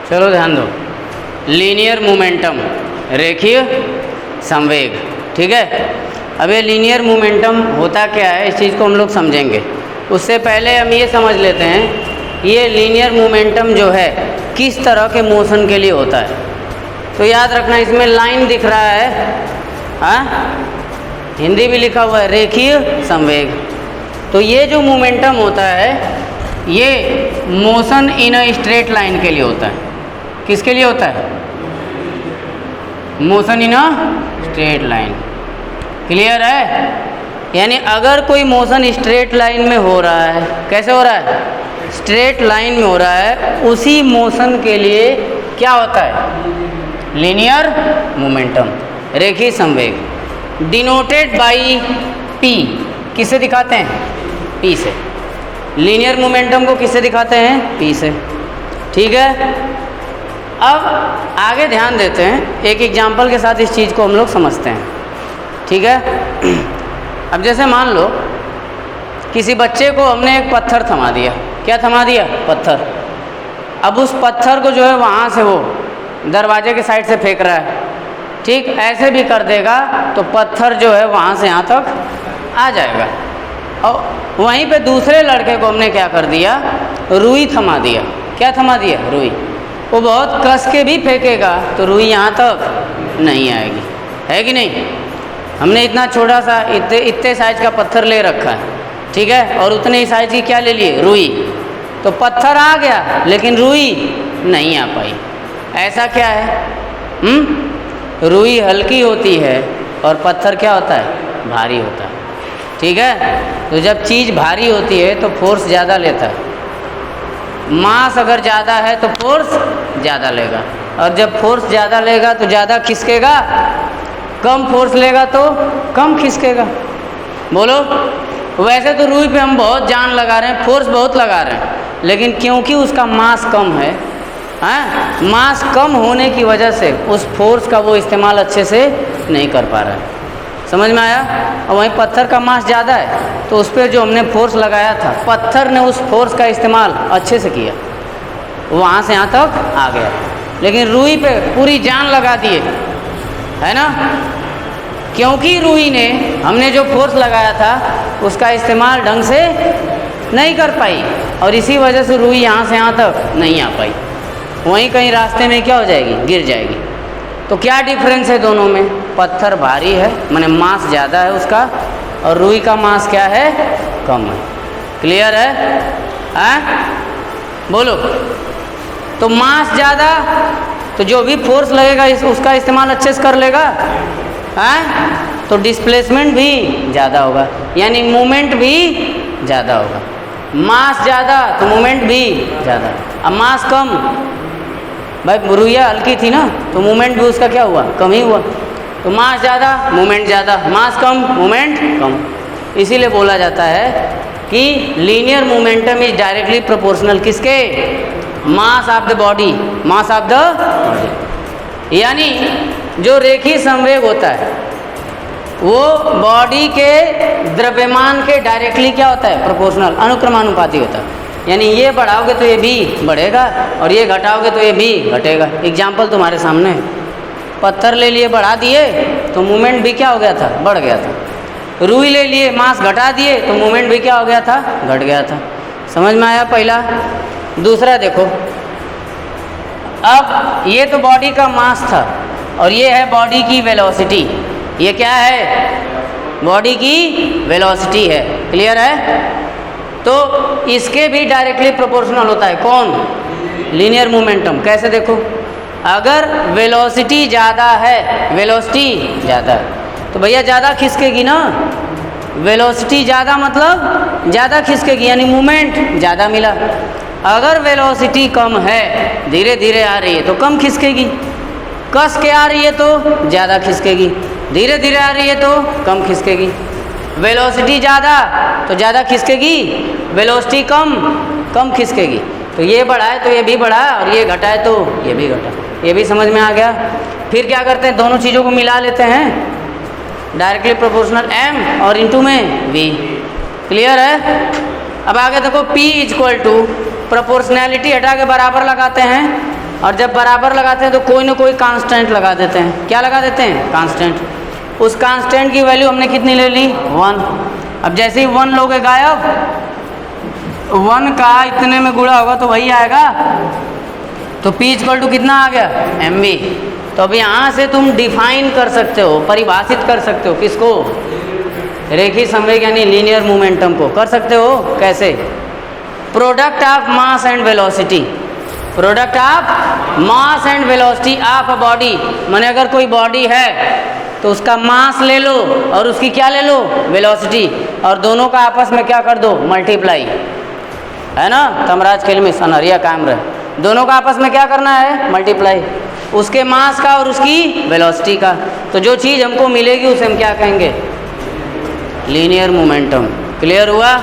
चलो ध्यान दो, लीनियर मोमेंटम, रेखीय संवेग, ठीक है। अब ये लीनियर मोमेंटम होता क्या है, इस चीज़ को हम लोग समझेंगे। उससे पहले हम ये समझ लेते हैं ये लीनियर मोमेंटम जो है किस तरह के मोशन के लिए होता है। तो याद रखना, इसमें लाइन दिख रहा है, हाँ, हिंदी भी लिखा हुआ है, रेखीय संवेग। तो ये जो मोमेंटम होता है ये motion in a straight line के लिए होता है। किसके लिए होता है? Motion in a straight line. Clear है? यानी अगर कोई मोशन स्ट्रेट लाइन में हो रहा है, कैसे हो रहा है? स्ट्रेट लाइन में हो रहा है, उसी मोशन के लिए क्या होता है? लीनियर मोमेंटम, रेखीय संवेग। डिनोटेड बाई पी, किससे दिखाते हैं? पी से। लीनियर मोमेंटम को किससे दिखाते हैं? पी से, ठीक है। अब आगे ध्यान देते हैं, एक एग्जाम्पल के साथ इस चीज़ को हम लोग समझते हैं, ठीक है। अब जैसे मान लो किसी बच्चे को हमने एक पत्थर थमा दिया। क्या थमा दिया? पत्थर। अब उस पत्थर को जो है वहाँ से वो दरवाजे के साइड से फेंक रहा है, ठीक। ऐसे भी कर देगा तो पत्थर जो है वहाँ से यहाँ तक आ जाएगा। और वहीं पे दूसरे लड़के को हमने क्या कर दिया? रुई थमा दिया। क्या थमा दिया? रुई। वो बहुत कस के भी फेंकेगा तो रुई यहाँ तक नहीं आएगी, है कि नहीं? हमने इतना छोटा सा इतने साइज का पत्थर ले रखा है, ठीक है, और उतने ही साइज की क्या ले लिए? रुई। तो पत्थर आ गया लेकिन रुई नहीं आ पाई। ऐसा क्या है? रुई हल्की होती है और पत्थर क्या होता है? भारी होता है, ठीक है। तो जब चीज़ भारी होती है तो फोर्स ज़्यादा लेता है। मास अगर ज़्यादा है तो फोर्स ज़्यादा लेगा, और जब फोर्स ज़्यादा लेगा तो ज़्यादा खिसकेगा, कम फोर्स लेगा तो कम खिसकेगा। बोलो, वैसे तो रुई पे हम बहुत जान लगा रहे हैं, फोर्स बहुत लगा रहे हैं, लेकिन क्योंकि उसका मास कम है, हाँ, मास कम होने की वजह से उस फोर्स का वो इस्तेमाल अच्छे से नहीं कर पा रहा है। समझ में आया? और वहीं पत्थर का मास ज़्यादा है तो उस पर जो हमने फोर्स लगाया था, पत्थर ने उस फोर्स का इस्तेमाल अच्छे से किया, वहाँ से यहाँ तक आ गया। लेकिन रुई पे पूरी जान लगा दिए, है ना, क्योंकि रुई ने हमने जो फोर्स लगाया था उसका इस्तेमाल ढंग से नहीं कर पाई, और इसी वजह से रुई यहाँ से यहाँ तक नहीं आ पाई। वहीं कहीं रास्ते में क्या हो जाएगी? गिर जाएगी। तो क्या डिफरेंस है दोनों में? पत्थर भारी है, माने मास ज़्यादा है उसका, और रुई का मास क्या है? कम है। क्लियर है? बोलो। तो मास ज़्यादा तो जो भी फोर्स लगेगा उसका इस्तेमाल अच्छे से कर लेगा, तो डिस्प्लेसमेंट भी ज़्यादा होगा, यानी मूवमेंट भी ज़्यादा होगा। मास ज़्यादा तो मूवमेंट भी ज़्यादा। अब मास कम, भाई रुइया हल्की थी ना, तो मूवमेंट भी उसका क्या हुआ? कम ही हुआ। तो मास ज़्यादा, मूवमेंट ज़्यादा, मास कम, मूवमेंट कम। इसीलिए बोला जाता है कि linear momentum is directly proportional किसके? Mass of the body, mass of the body. यानी जो रेखीय संवेग होता है वो बॉडी के द्रव्यमान के डायरेक्टली क्या होता है? प्रोपोर्शनल, अनुक्रमानुपाती होता है। यानी ये बढ़ाओगे तो ये भी बढ़ेगा, और ये घटाओगे तो ये भी घटेगा। एग्जाम्पल तुम्हारे सामने है, पत्थर ले लिए बढ़ा दिए तो मूवमेंट भी क्या हो गया था? बढ़ गया था। रुई ले लिए, मास घटा दिए तो मूवमेंट भी क्या हो गया था? घट गया था। समझ में आया पहला? दूसरा देखो, अब ये तो बॉडी का मास था और ये है बॉडी की वेलोसिटी। ये क्या है? बॉडी की वेलोसिटी है। क्लियर है? तो इसके भी डायरेक्टली प्रोपोर्शनल होता है। कौन? Linear momentum. कैसे देखो, अगर वेलोसिटी ज़्यादा है, वेलोसिटी ज़्यादा है तो भैया ज़्यादा खिसकेगी ना। वेलोसिटी ज़्यादा मतलब ज़्यादा खिसकेगी, यानी मूवमेंट ज़्यादा मिला। अगर वेलोसिटी कम है, धीरे धीरे आ रही है तो कम खिसकेगी, कस के आ रही है तो ज़्यादा खिसकेगी, धीरे धीरे आ रही है तो कम खिसकेगी। वेलोसिटी ज़्यादा तो ज़्यादा खिसकेगी, वेलोसिटी कम, कम खिसकेगी। तो ये बढ़ाए तो ये भी बढ़ा, और ये घटाए तो ये भी घटा। ये भी समझ में आ गया? फिर क्या करते हैं? दोनों चीज़ों को मिला लेते हैं, डायरेक्टली प्रोपोर्शनल m और इंटू में v। क्लियर है? अब आगे देखो, p इक्वल टू प्रोपोर्शनैलिटी हटा के बराबर लगाते हैं और जब बराबर लगाते हैं तो कोई ना कोई कांस्टेंट लगा देते हैं। क्या लगा देते हैं? कांस्टेंट। उस कांस्टेंट की वैल्यू हमने कितनी ले ली? 1। अब जैसे ही 1 लोगे गायब, 1 का इतने में गुणा होगा तो वही आएगा। तो P इक्वल टू कितना आ गया? mv। तो अब यहाँ से तुम डिफाइन कर सकते हो, परिभाषित कर सकते हो किसको? रेखीय संवेग यानी लीनियर मोमेंटम को। कर सकते हो कैसे? Product of mass and velocity. Product of mass and velocity of a body, माने अगर कोई बॉडी है तो उसका मास ले लो और उसकी क्या ले लो? वेलोसिटी, और दोनों का आपस में क्या कर दो? मल्टीप्लाई। है ना, तमराज खेल में सनहरिया कायम रहे। दोनों का आपस में क्या करना है? मल्टीप्लाई, उसके मास का और उसकी वेलोसिटी का। तो जो चीज़ हमको मिलेगी उसे हम क्या कहेंगे? Linear momentum. क्लियर हुआ?